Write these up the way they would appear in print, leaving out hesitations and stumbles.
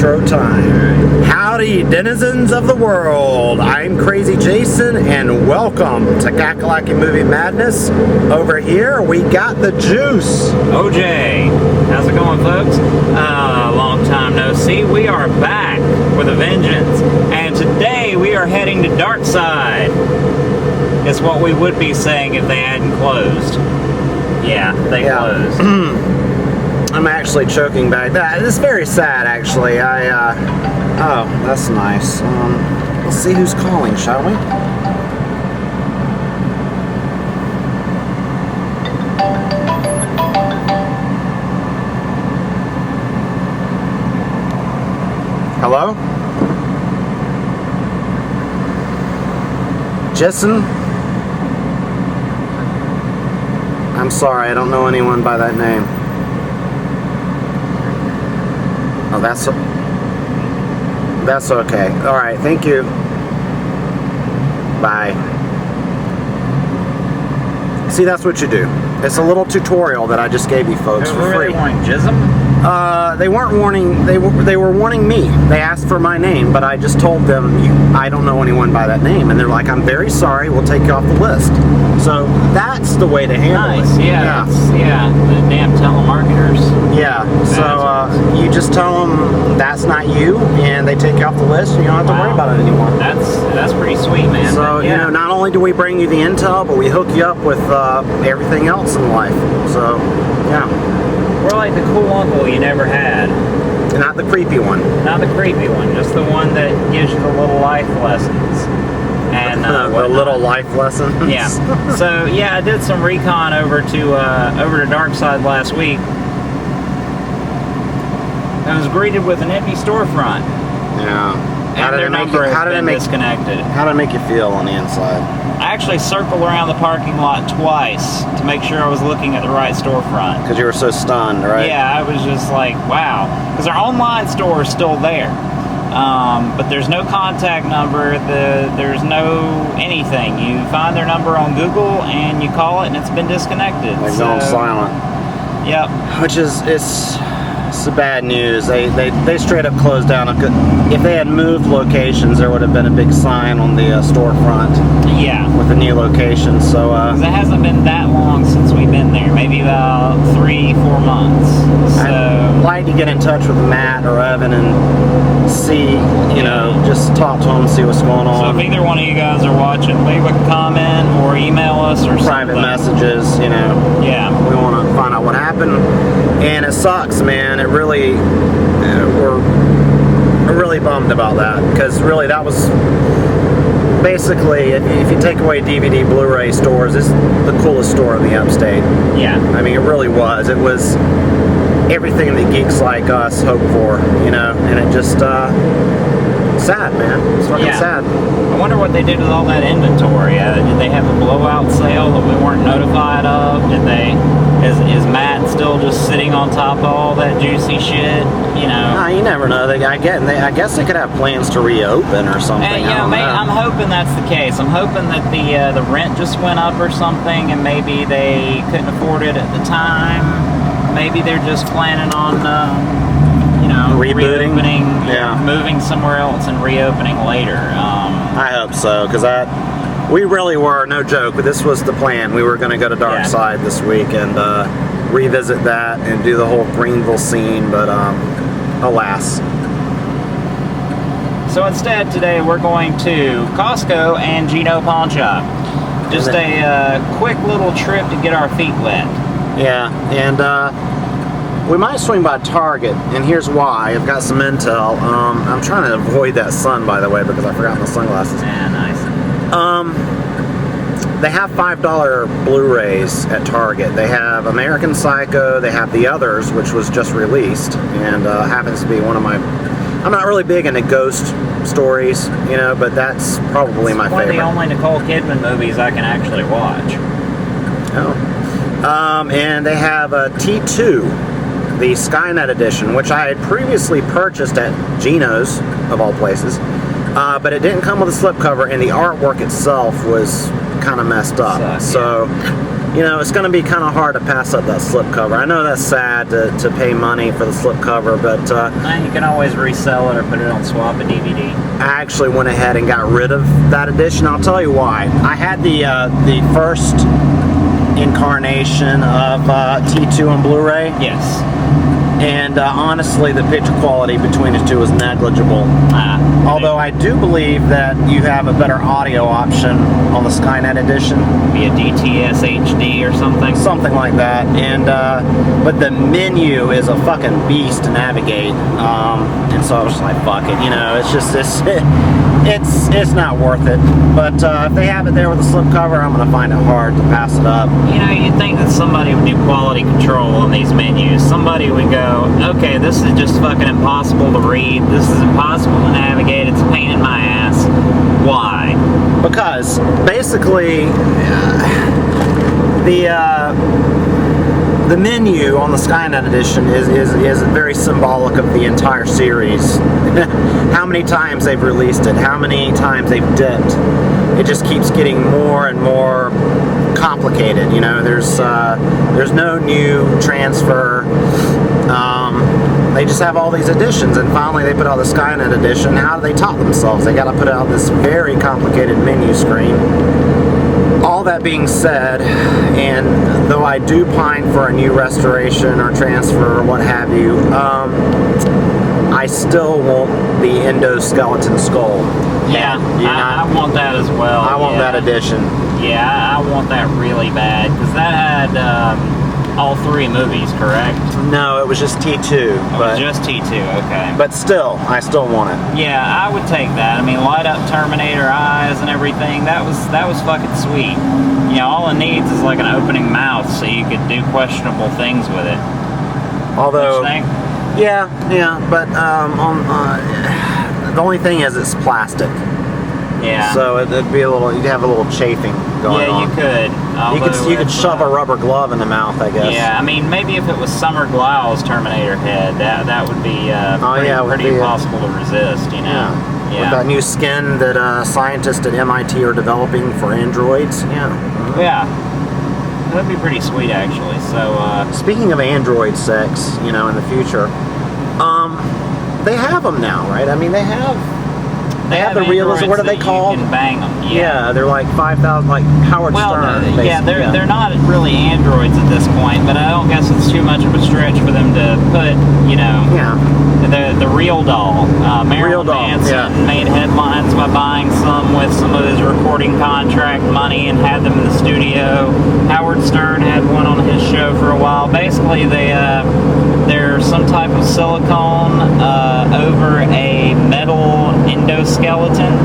intro time. Howdy, denizens of the world. I'm Crazy Jason, and welcome to Kakalaki Movie Madness. Over here, we got the juice. OJ, how's it going, folks? Long time no see. We are back with a vengeance, and today we are heading to Dark Side. It's what we would be saying if they hadn't closed. Yeah, they closed. I'm actually choking back. That is very sad, actually. Oh, that's nice. Let's see who's calling, shall we? Hello? Jason? I'm sorry, I don't know anyone by that name. Oh, that's okay. All right, thank you. Bye. See, that's what you do. It's a little tutorial that I just gave you folks for free. They weren't Jism? They weren't warning. They were warning me. They asked for my name, but I just told them I don't know anyone by that name, and they're like, "I'm very sorry. We'll take you off the list." So that's the way to handle it. Yeah. The damn telemarketers. Yeah. So you just tell them that's not you, and they take you off the list, and you don't have to worry about it anymore. That's pretty sweet, man. So you know, not only do we bring you the intel, but we hook you up with everything else in life. So yeah. We're like the cool uncle you never had. Not the creepy one. Not the creepy one, just the one that gives you the little life lessons. And the little life lessons. Yeah. So yeah, I did some recon over to Dark Side last week. I was greeted with an empty storefront. Yeah. And their number has been disconnected. How did it make you feel on the inside? I actually circled around the parking lot twice to make sure I was looking at the right storefront. Because you were so stunned, right? Yeah, I was just like, wow. Because our online store is still there. But there's no contact number, there's no anything. You find their number on Google and you call it and it's been disconnected. They've gone silent. Yep. Which is, it's the bad news. They straight up closed down. If they had moved locations, there would have been a big sign on the storefront. Yeah. With the new location. So it hasn't been that long since we've been there. Maybe about 3-4 months. So I'd like to get in touch with Matt or Evan and see, you know, just talk to them, see what's going on. So if either one of you guys are watching, leave a comment or email us or private messages, you know. Yeah. We want to find out what happened. And it sucks, man. It really, we're really bummed about that, because really that was basically, if you take away DVD, Blu-ray stores, it's the coolest store in the upstate. Yeah. I mean, it really was. It was everything that geeks like us hope for, you know, and it just, sad, man. It's fucking sad. I wonder what they did with all that inventory. Did they have a blowout sale that we weren't notified of? Is Matt still just sitting on top of all that juicy shit? You know. No, you never know. I guess they could have plans to reopen or something. And, I'm hoping that's the case. I'm hoping that the rent just went up or something, and maybe they couldn't afford it at the time. Maybe they're just planning on, rebooting, moving somewhere else and reopening later. I hope so, because we really were, no joke, but this was the plan. We were going to go to Dark Side this week and revisit that and do the whole Greenville scene, but alas. So instead, today we're going to Costco and Geno Pawn Shop. Just a quick little trip to get our feet wet. Yeah, and we might swing by Target, and here's why. I've got some intel. I'm trying to avoid that sun, by the way, because I forgot my sunglasses. Yeah, nice. They have $5 Blu-rays at Target. They have American Psycho. They have The Others, which was just released, and happens to be one of my... I'm not really big into ghost stories, you know, but that's probably my favorite. One of the only Nicole Kidman movies I can actually watch. Oh. And they have a T2, the Skynet edition, which I had previously purchased at Geno's, of all places, but it didn't come with a slipcover, and the artwork itself was kind of messed up. So you know, it's going to be kind of hard to pass up that slipcover. I know that's sad to pay money for the slipcover, but You can always resell it or put it on swap a DVD. I actually went ahead and got rid of that edition. I'll tell you why. I had the first incarnation of T2 on Blu-ray. Yes. And honestly, the picture quality between the two is negligible. Although I do believe that you have a better audio option on the Skynet edition. Be a DTS HD or something. Something like that. And but the menu is a fucking beast to navigate. And so I was just like, fuck it. You know, it's just it's not worth it. But if they have it there with a slipcover, I'm gonna find it hard to pass it up. You know, you'd think that somebody would do quality control on these menus. Somebody would go, okay, this is just fucking impossible to read. This is impossible to navigate. It's a pain in my ass. Why? Because basically, the menu on the Skynet edition is very symbolic of the entire series. How many times they've released it, how many times they've dipped. It just keeps getting more and more complicated. You know, there's no new transfer. They just have all these editions, and finally they put out the Skynet edition. How do they top themselves? They got to put out this very complicated menu screen. All that being said, and though I do pine for a new restoration or transfer or what have you, I still want the endoskeleton skull. Yeah, I want that as well. I want that edition. Yeah, I want that really bad, because that had all 3 movies, correct? No, it was just T2. It was just T2, okay. But still, I still want it. Yeah, I would take that. I mean, light up Terminator eyes and everything. That was fucking sweet. You know, all it needs is like an opening mouth, so you could do questionable things with it. Although, Don't you think? yeah, but the only thing is it's plastic. Yeah. So it'd be you'd have a little chafing going on. Yeah, you could. You could shove a rubber glove in the mouth, I guess. Yeah, I mean, maybe if it was Summer Glau's Terminator head, that would be pretty impossible to resist, you know? Yeah. With that new skin that scientists at MIT are developing for androids. Yeah. Yeah. That'd be pretty sweet, actually. So, speaking of android sex, you know, in the future, they have them now, right? I mean, they have the realism. What are they called? You can bang them. Yeah, they're like 5,000, like Howard Stern. They're not really androids at this point, but I don't guess it's too much of a stretch for them to put, you know, the real doll. Marilyn Manson made headlines by buying some with some of his recording contract money and had them in the studio. Howard Stern had one on his show for a while. Basically, they're some type of silicone over a metal endoskeleton.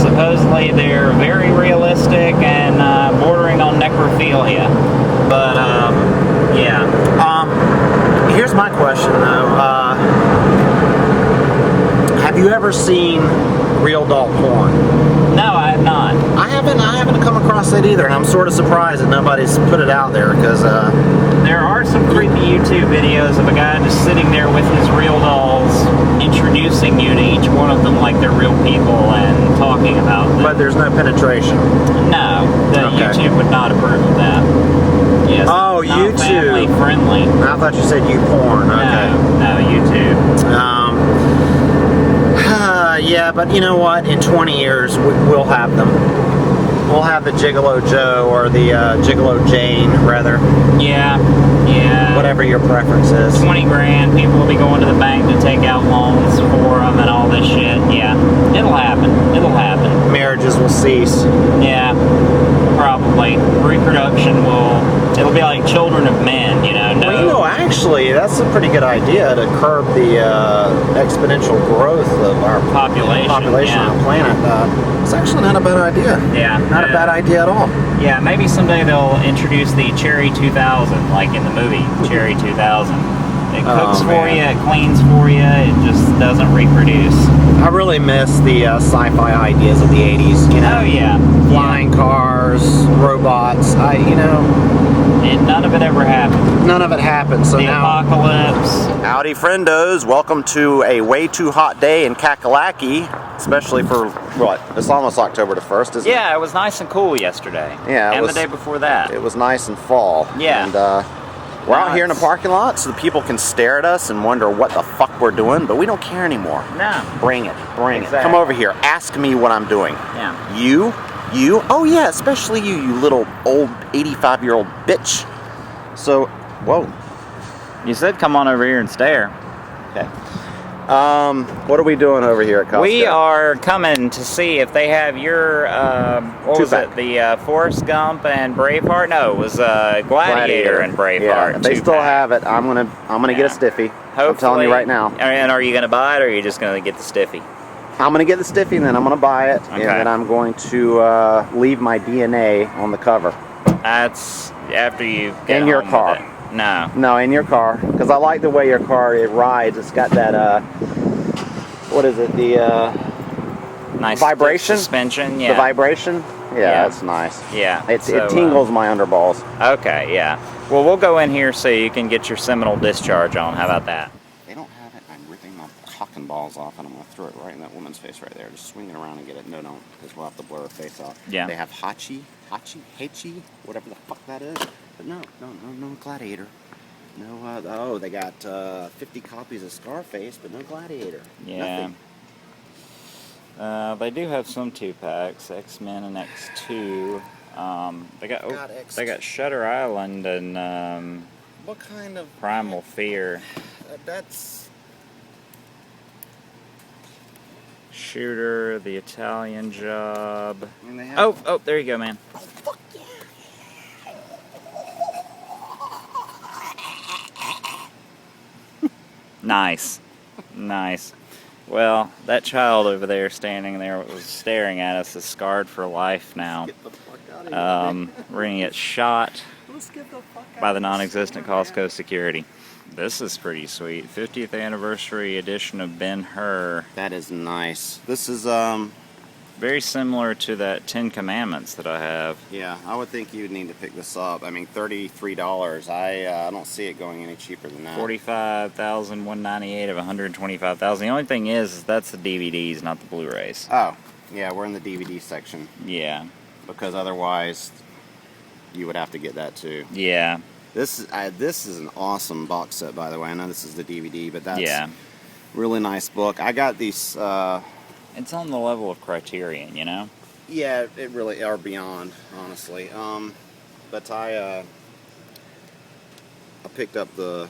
Supposedly they're very realistic and bordering on necrophilia. But here's my question though. Have you ever seen real doll porn? No, I have not. I haven't come across it either, and I'm sort of surprised that nobody's put it out there because there are some creepy YouTube videos of a guy just sitting there with his real dolls, introducing you to each one of them like they're real people and talking about them. But there's no penetration. No, YouTube would not approve of that. Yes. Oh, YouTube. Family friendly. I thought you said YouPorn. Okay. No, YouTube. Yeah, but you know what? In 20 years, we'll have them. We'll have the Gigolo Joe or the Gigolo Jane, rather. Yeah. Whatever your preference is. 20 grand, people will be going to the bank to take out loans for them and all this shit. Yeah, it'll happen. Marriages will cease. Yeah, probably. Reproduction it'll be like children of men, you know. Well, you know, actually, that's a pretty good idea to curb the exponential growth of our population on the planet. It's actually not a bad idea. Yeah. Not a bad idea at all. Yeah, maybe someday they'll introduce the Cherry 2000, like in the movie Cherry 2000. It cooks for you, it cleans for you, it just doesn't reproduce. I really miss the sci-fi ideas of the 80s, you know? Oh, yeah. Flying cars, robots, And none of it ever happened. None of it happened, so the now... apocalypse. Howdy, friendos. Welcome to a way too hot day in Kakalaki. especially for what? It's almost October the 1st, isn't it? Yeah, it was nice and cool yesterday. Yeah, and the day before that. It was nice and fall. Yeah. And we're out here in the parking lot so the people can stare at us and wonder what the fuck we're doing, but we don't care anymore. No. Bring it. Exactly. Come over here. Ask me what I'm doing. Yeah. You? Oh yeah, especially you little old 85-year-old bitch. So, whoa. You said come on over here and stare. Okay. What are we doing over here at Costco? We are coming to see if they have your, what was Two-pack. it, the Forrest Gump and Braveheart? No, it was Gladiator and Braveheart. Yeah, they still have it. I'm gonna get a stiffy. I'm telling you right now. And are you gonna buy it, or are you just gonna get the stiffy? I'm gonna get the stiffy, and then I'm gonna buy it, and then I'm going to leave my DNA on the cover. That's after you get in your home car. with it. No. No, in your car, because I like the way your car it rides. It's got that what is it? The nice vibration suspension. Yeah. The vibration. Yeah, that's nice. Yeah. It tingles my underballs. Okay. Yeah. Well, we'll go in here so you can get your seminal discharge on. How about that? They don't have it. I'm ripping my cock and balls off, and I'm gonna throw it right in that woman's face right there. Just swing it around and get it. No, because we'll have to blur her face off. Yeah. They have Hachi, whatever the fuck that is. But no Gladiator. No, they got 50 copies of Scarface, but no Gladiator. Yeah. Nothing. They do have some 2-packs, X-Men and X2. They got Shutter Island and What kind of Primal Fear. That's Shooter, The Italian Job. I mean, they have Oh, there you go, man. Oh fuck yeah! Nice. Well, that child over there standing there was staring at us is scarred for life now. Get the fuck out of here. We're gonna get shot Let's get the fuck out by of the here. non-existent Costco security. This is pretty sweet. 50th anniversary edition of Ben-Hur. That is nice. This is Very similar to that 10 Commandments that I have. yeah, I would think you'd need to pick this up. I mean, $33. I don't see it going any cheaper than that. $45,198 of $125,000. The only thing is that's the DVDs, not the Blu-rays. Oh, yeah, we're in the DVD section Yeah. because otherwise you would have to get that too. Yeah. This is an awesome box set, by the way. I know this is the DVD, but that's Yeah. really nice book. I got these. It's on the level of Criterion, you know? Yeah, it really are beyond, honestly. But I picked up the.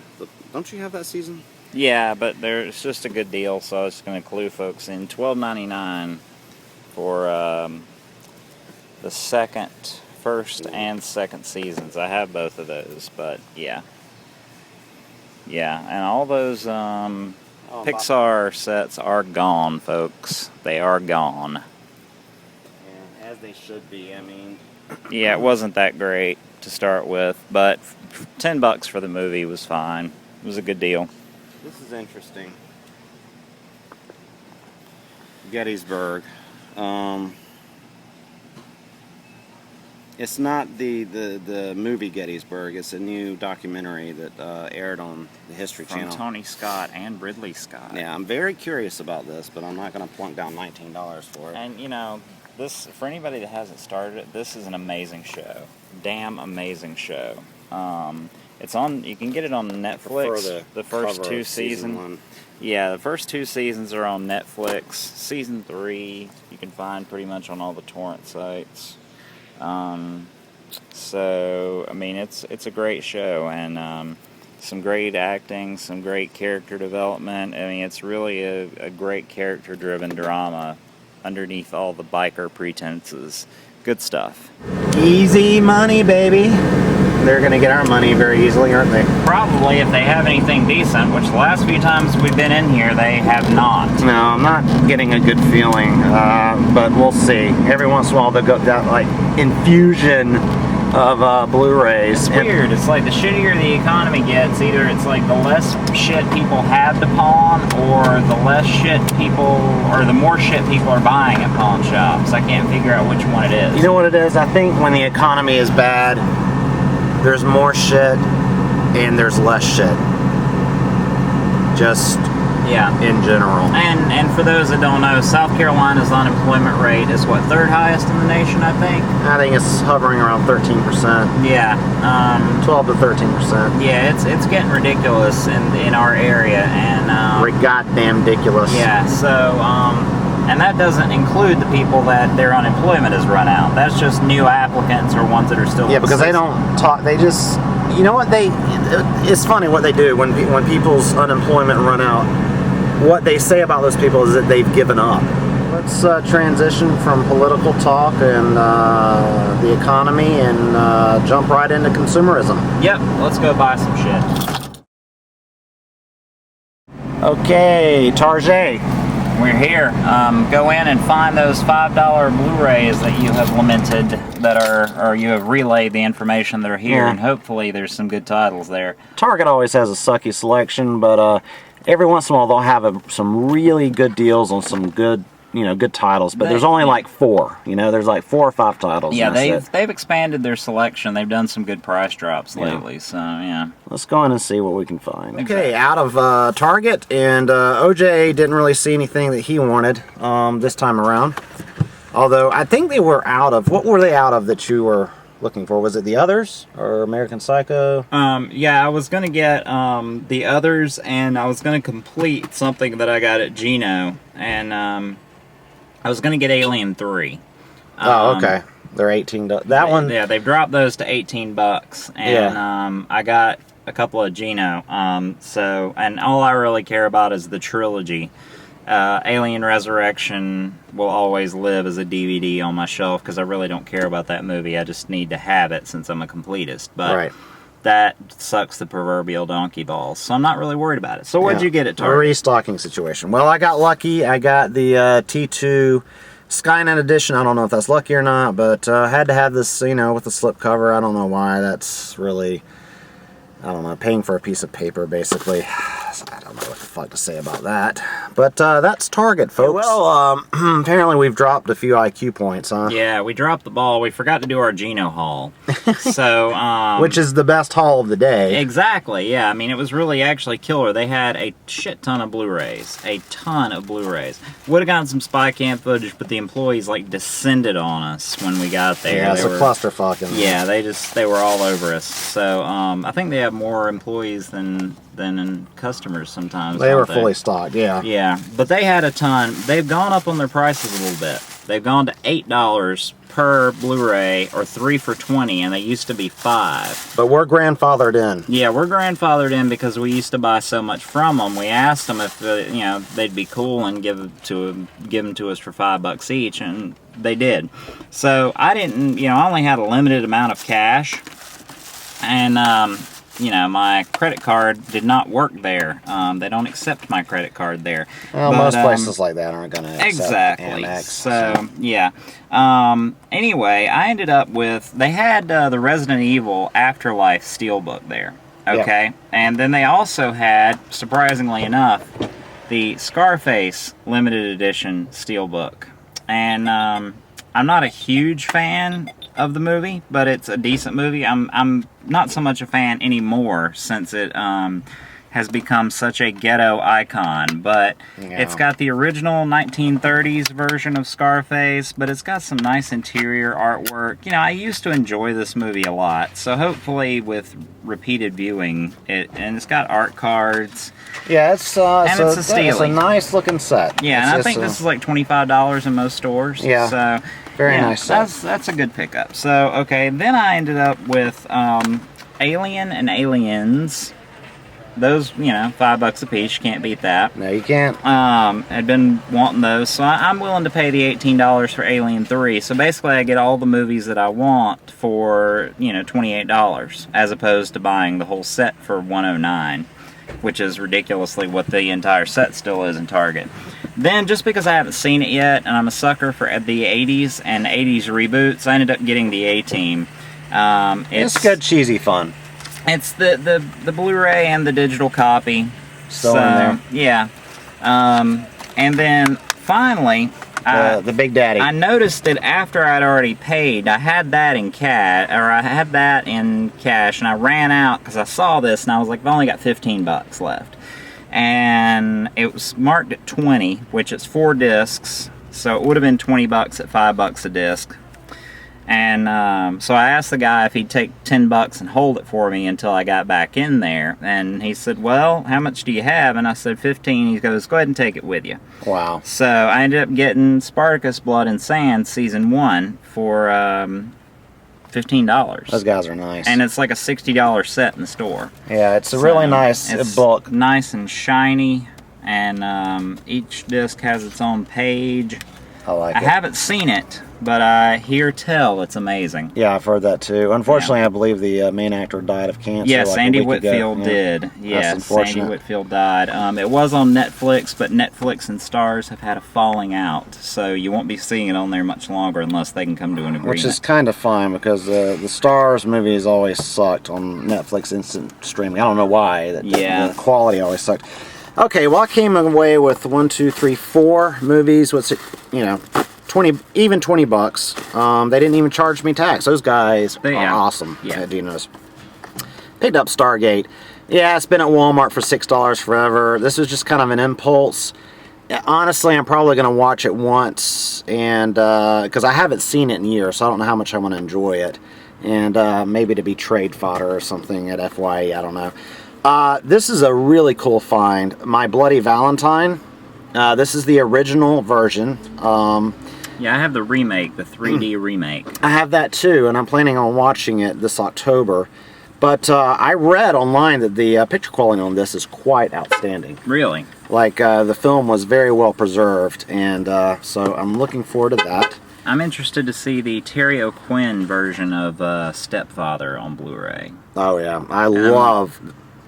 Don't you have that season? Yeah, but it's just a good deal, so I was just going to clue folks in. $12.99 for the first and second seasons. I have both of those, but yeah. Yeah, and all those Pixar sets are gone, folks. They are gone. Yeah, as they should be. I mean. Yeah, it wasn't that great to start with, but $10 for the movie was fine. It was a good deal. This is interesting. Gettysburg. It's not the movie Gettysburg. It's a new documentary that aired on the History From Channel. Tony Scott and Ridley Scott. Yeah, I'm very curious about this, but I'm not going to plunk down $19 for it. And, you know, this, for anybody that hasn't started it, this is an amazing show. Damn amazing show. It's on, you can get it on Netflix. The first two seasons. Yeah, the first 2 seasons are on Netflix. Season 3 you can find pretty much on all the torrent sites. So I mean, it's a great show, and some great acting, some great character development. I mean, it's really a great character-driven drama underneath all the biker pretenses. Good stuff. Easy money, baby. They're going to get our money very easily, aren't they? Probably, if they have anything decent, which the last few times we've been in here, they have not. No, I'm not getting a good feeling, but we'll see. Every once in a while, they'll go that like infusion of Blu-rays. It's weird. It's like the shittier the economy gets, either it's like the less shit people have to pawn, or the less shit people, or the more shit people are buying at pawn shops. I can't figure out which one it is. You know what it is? I think when the economy is bad, there's more shit and there's less shit. Just Yeah. in general. And for those that don't know, South Carolina's unemployment rate is what, third highest in the nation, I think? I think it's hovering around 13%. Yeah. 12 to 13%. Yeah, it's getting ridiculous in our area, and Goddamn ridiculous. yeah. So and that doesn't include the people that their unemployment has run out. That's just new applicants or ones that are still. Yeah, because they don't talk. They just, you know what they? It's funny what they do when people's unemployment run out. What they say about those people is that they've given up. Let's transition from political talk and the economy and jump right into consumerism. Yep. Let's go buy some shit. Okay, Target. We're here. Go in and find those $5 Blu-rays that you have lamented that are, or you have relayed the information that are here, Yeah. and hopefully there's some good titles there. Target always has a sucky selection, but every once in a while they'll have some really good deals on some good, good titles. But there's only like 4. There's like 4 or 5 titles. Yeah, and that's it. they've expanded their selection. They've done some good price drops lately. So yeah. Let's go in and see what we can find. Okay, out of Target, and OJ didn't really see anything that he wanted this time around. Although I think they were out of. What were they out of that you were looking for? Was it The Others or American Psycho? Yeah, I was gonna get The Others, and I was gonna complete something that I got at Geno, and I was gonna get Alien 3. Oh, okay. They're $18. That one. Yeah, they've dropped those to $18, and I got a couple of Geno. So, and all I really care about is the trilogy. Alien Resurrection will always live as a DVD on my shelf because I really don't care about that movie. I just need to have it since I'm a completist. But Right. that sucks the proverbial donkey balls, so I'm not really worried about it. So what'd you get at Target? A restocking situation. Well, I got lucky. I got the T2 Skynet edition. I don't know if that's lucky or not, but I had to have this, with the slip cover. I don't know why. That's really, I don't know, paying for a piece of paper, basically. I don't know what the fuck to say about that. But that's Target, folks. Well, apparently we've dropped a few IQ points, huh? Yeah, we dropped the ball. We forgot to do our Geno haul. So, which is the best haul of the day. Exactly, yeah. I mean, it was really actually killer. They had a shit ton of Blu-rays. A ton of Blu-rays. Would have gotten some spy cam footage, but the employees, descended on us when we got there. Yeah, it's a clusterfuck. Yeah, they were all over us. So, I think they have more employees than in customers sometimes. They were fully stocked, yeah. Yeah, but they had a ton. They've gone up on their prices a little bit. They've gone to $8 per Blu-ray, or 3 for $20, and they used to be $5. But we're grandfathered in. Yeah, we're grandfathered in because we used to buy so much from them. We asked them if they'd be cool and give them to us for $5 each, and they did. So I didn't, I only had a limited amount of cash, and my credit card did not work there. They don't accept my credit card there. Well, but, most places like that aren't going to accept exactly. Amex, so, yeah. Anyway, I ended up with, they had the Resident Evil Afterlife Steelbook there. Okay? Yep. And then they also had, surprisingly enough, the Scarface Limited Edition Steelbook. And I'm not a huge fan of the movie, but it's a decent movie. I'm not so much a fan anymore since it has become such a ghetto icon, but it's got the original 1930s version of Scarface, but it's got some nice interior artwork. I used to enjoy this movie a lot, so hopefully with repeated viewing, and it's got art cards. Yeah, it's a steal. It's a nice looking set. Yeah, and I think this is like $25 in most stores. Yeah. So very nice. That's a good pickup. So okay, then I ended up with Alien and Aliens. Those, $5 a piece. You can't beat that. No, you can't. I'd been wanting those, so I'm willing to pay the $18 for Alien 3. So basically, I get all the movies that I want for $28, as opposed to buying the whole set for $109, which is ridiculously what the entire set still is in Target. Then, just because I haven't seen it yet, and I'm a sucker for the 80s and 80s reboots, I ended up getting the A-Team. It's good, cheesy fun. It's the Blu-ray and the digital copy. Still in there. Yeah. And then, finally, the Big Daddy. I noticed that after I'd already paid, I had that in cash, and I ran out because I saw this, and I was like, I've only got $15 left. and it was marked at 20, which it's 4 discs, so it would have been $20 at $5 a disc. And so I asked the guy if he'd take $10 and hold it for me until I got back in there, and he said, well, how much do you have? And I said 15. He goes, go ahead and take it with you. Wow. So I ended up getting Spartacus Blood and Sand Season 1 for $15. Those guys are nice. And it's like a $60 set in the store. Yeah, it's a really nice book. Nice and shiny, and each disc has its own page. I like it. I haven't seen it, but I hear tell it's amazing. Yeah, I've heard that too. Unfortunately, I believe the main actor died of cancer. Yes, like Andy a week Whitfield ago. did. That's Yes, unfortunate. Andy Whitfield died. It was on Netflix, but Netflix and Starz have had a falling out, so you won't be seeing it on there much longer unless they can come to an agreement. Which is kind of fine, because the Stars movies always sucked on Netflix instant streaming. I don't know why. The quality always sucked. Okay, well, I came away with 1, 2, 3, 4 movies. What's it? 20 bucks. They didn't even charge me tax. Those guys are awesome at Geno's. Picked up Stargate. Yeah, it's been at Walmart for $6 forever. This was just kind of an impulse. Honestly, I'm probably going to watch it once, and because I haven't seen it in years, so I don't know how much I want to enjoy it. And maybe to be trade fodder or something at FYE, I don't know. This is a really cool find. My Bloody Valentine. This is the original version. Yeah, I have the remake, the 3D remake. I have that too, and I'm planning on watching it this October. But I read online that the picture quality on this is quite outstanding. Really? Like, the film was very well preserved, and so I'm looking forward to that. I'm interested to see the Terry O'Quinn version of Stepfather on Blu-ray. Oh yeah, I love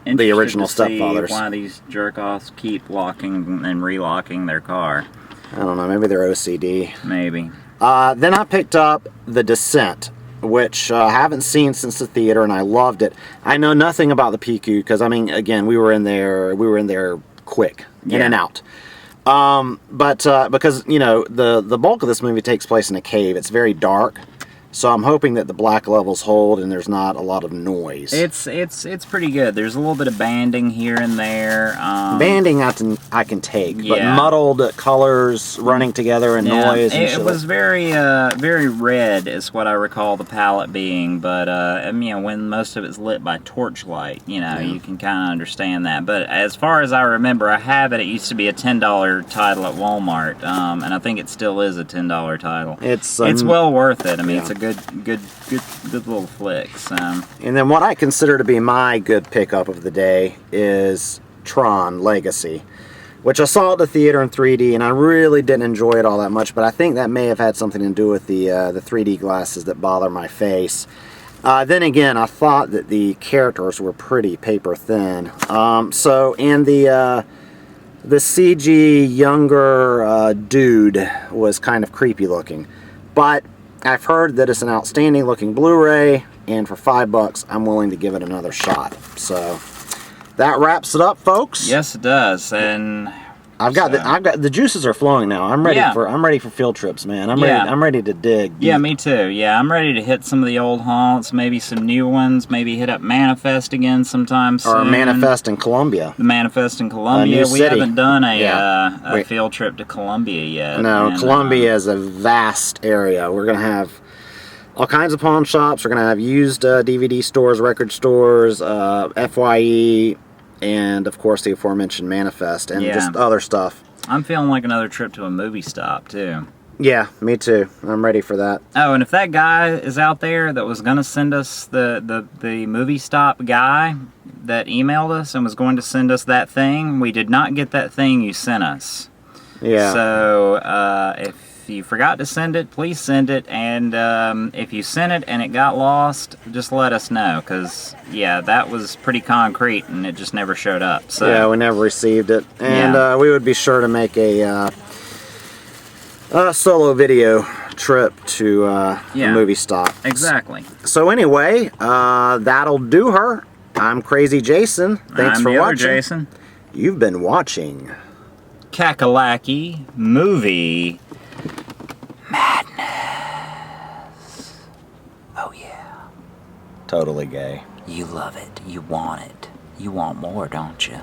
the original Stepfathers. Why these jerk-offs keep locking and relocking their car. I don't know, maybe they're OCD. Maybe. Then I picked up The Descent, which I haven't seen since the theater, and I loved it. I know nothing about the PQ because, I mean, again, we were in there quick, in and out. But because the bulk of this movie takes place in a cave, it's very dark. So I'm hoping that the black levels hold and there's not a lot of noise. It's pretty good. There's a little bit of banding here and there. Banding I can take, but muddled colors running together and noise. And it was very very red, is what I recall the palette being. But when most of it's lit by torchlight, you can kind of understand that. But as far as I remember, I have it. It used to be a $10 title at Walmart, and I think it still is a $10 title. It's well worth it. I mean, it's a good little flick. So. And then what I consider to be my good pickup of the day is Tron Legacy, which I saw at the theater in 3D, and I really didn't enjoy it all that much, but I think that may have had something to do with the 3D glasses that bother my face. Then again, I thought that the characters were pretty paper thin. And the CG younger dude was kind of creepy looking. But I've heard that it's an outstanding looking Blu-ray, and for $5, I'm willing to give it another shot. So that wraps it up, folks. Yes, it does. And I've got the juices are flowing now. I'm ready for field trips, man. I'm ready to dig. Yeah, me too. Yeah, I'm ready to hit some of the old haunts, maybe some new ones, maybe hit up Manifest again sometime soon. Or Manifest in Columbia. The Manifest in Columbia. We haven't done a field trip to Columbia yet. No, Columbia is a vast area. We're gonna have all kinds of pawn shops. We're gonna have used DVD stores, record stores, FYE. And, of course, the aforementioned Manifest and just other stuff. I'm feeling like another trip to a movie stop, too. Yeah, me too. I'm ready for that. Oh, and if that guy is out there that was going to send us the movie stop guy that emailed us and was going to send us that thing, we did not get that thing you sent us. Yeah. So, if you forgot to send it, please send it. And if you sent it and it got lost, just let us know. Because, that was pretty concrete and it just never showed up. So. Yeah, we never received it. And we would be sure to make a solo video trip to a movie stop. Exactly. So anyway, that'll do her. I'm Crazy Jason. Thanks for watching. Jason. You've been watching Kakalaki Movie Madness. Oh yeah. Totally gay. You love it. You want it. You want more, don't you?